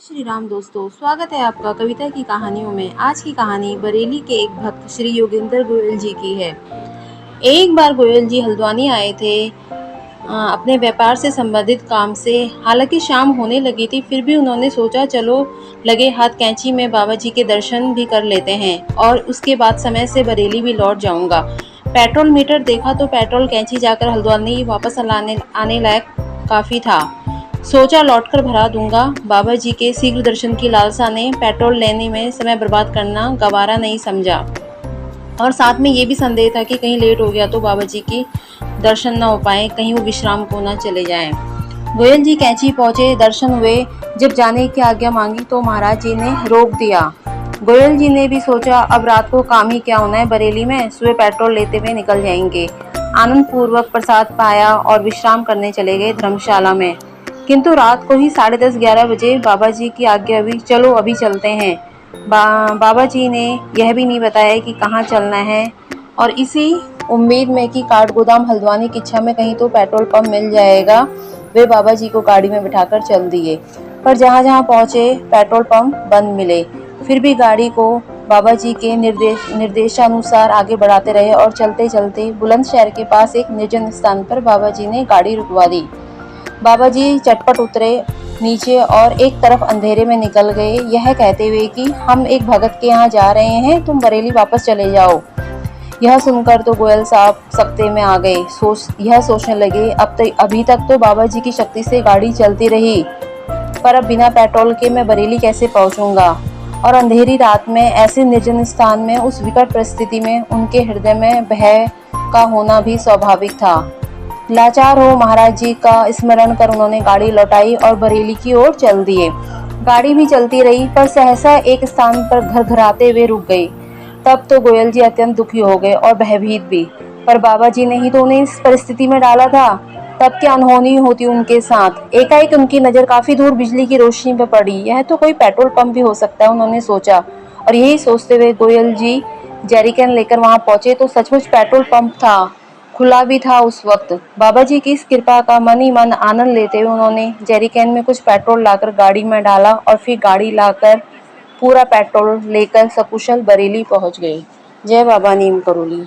श्री राम दोस्तों, स्वागत है आपका कविता की कहानियों में। आज की कहानी बरेली के एक भक्त श्री योगेंद्र गोयल जी की है। एक बार गोयल जी हल्द्वानी आए थे अपने व्यापार से संबंधित काम से। हालांकि शाम होने लगी थी, फिर भी उन्होंने सोचा चलो लगे हाथ कैंची में बाबा जी के दर्शन भी कर लेते हैं और उसके बाद समय से बरेली भी लौट जाऊंगा। पेट्रोल मीटर देखा तो पेट्रोल कैंची जाकर हल्द्वानी वापस आने लायक काफी था। सोचा लौटकर भरा दूंगा। बाबा जी के शीघ्र दर्शन की लालसा ने पेट्रोल लेने में समय बर्बाद करना गवारा नहीं समझा और साथ में ये भी संदेह था कि कहीं लेट हो गया तो बाबा जी के दर्शन न हो पाए, कहीं वो विश्राम को न चले जाएं। गोयल जी कैंची पहुंचे, दर्शन हुए। जब जाने की आज्ञा मांगी तो महाराज जी ने रोक दिया। गोयल जी ने भी सोचा अब रात को काम ही क्या होना है बरेली में, सुबह पेट्रोल लेते हुए निकल जाएंगे। आनंद पूर्वक प्रसाद पाया और विश्राम करने चले गए धर्मशाला में। किंतु रात को ही 10:30-11 बजे बाबा जी की आज्ञा हुई, चलो अभी चलते हैं। बाबा जी ने यह भी नहीं बताया कि कहाँ चलना है और इसी उम्मीद में कि काठगोदाम हल्द्वानी की इच्छा में कहीं तो पेट्रोल पंप मिल जाएगा, वे बाबा जी को गाड़ी में बिठाकर चल दिए। पर जहाँ जहाँ पहुँचे पेट्रोल पंप बंद मिले। फिर भी गाड़ी को बाबा जी के निर्देशानुसार आगे बढ़ाते रहे और चलते चलते बुलंदशहर के पास एक निर्जन स्थान पर बाबा जी ने गाड़ी रुकवा दी। बाबा जी चटपट उतरे नीचे और एक तरफ अंधेरे में निकल गए, यह कहते हुए कि हम एक भगत के यहाँ जा रहे हैं, तुम बरेली वापस चले जाओ। यह सुनकर तो गोयल साहब सकते में आ गए। यह सोचने लगे अभी तक तो बाबा जी की शक्ति से गाड़ी चलती रही, पर अब बिना पेट्रोल के मैं बरेली कैसे पहुंचूंगा। और अंधेरी रात में ऐसे निर्जन स्थान में उस विकट परिस्थिति में उनके हृदय में भय का होना भी स्वाभाविक था। लाचार हो महाराज जी का स्मरण कर उन्होंने गाड़ी लौटाई और बरेली की ओर चल दिए। गाड़ी भी चलती रही, पर सहसा एक स्थान पर घरघराते हुए रुक गई। तब तो गोयल जी अत्यंत दुखी हो गए और भयभीत भी। पर बाबा जी ने ही तो उन्हें इस परिस्थिति में डाला था, तब क्या अनहोनी होती उनके साथ। एकाएक उनकी नजर काफी दूर बिजली की रोशनी पर पड़ी। यह तो कोई पेट्रोल पंप भी हो सकता है, उन्होंने सोचा। और यही सोचते हुए गोयल जी जैरिकन लेकर वहां पहुंचे तो सचमुच पेट्रोल पंप था, खुला भी था उस वक्त। बाबा जी की इस कृपा का मन ही मन आनंद लेते हुए उन्होंने जैरिकन में कुछ पेट्रोल लाकर गाड़ी में डाला और फिर गाड़ी लाकर पूरा पेट्रोल लेकर सकुशल बरेली पहुंच गए। जय बाबा नीम करोली।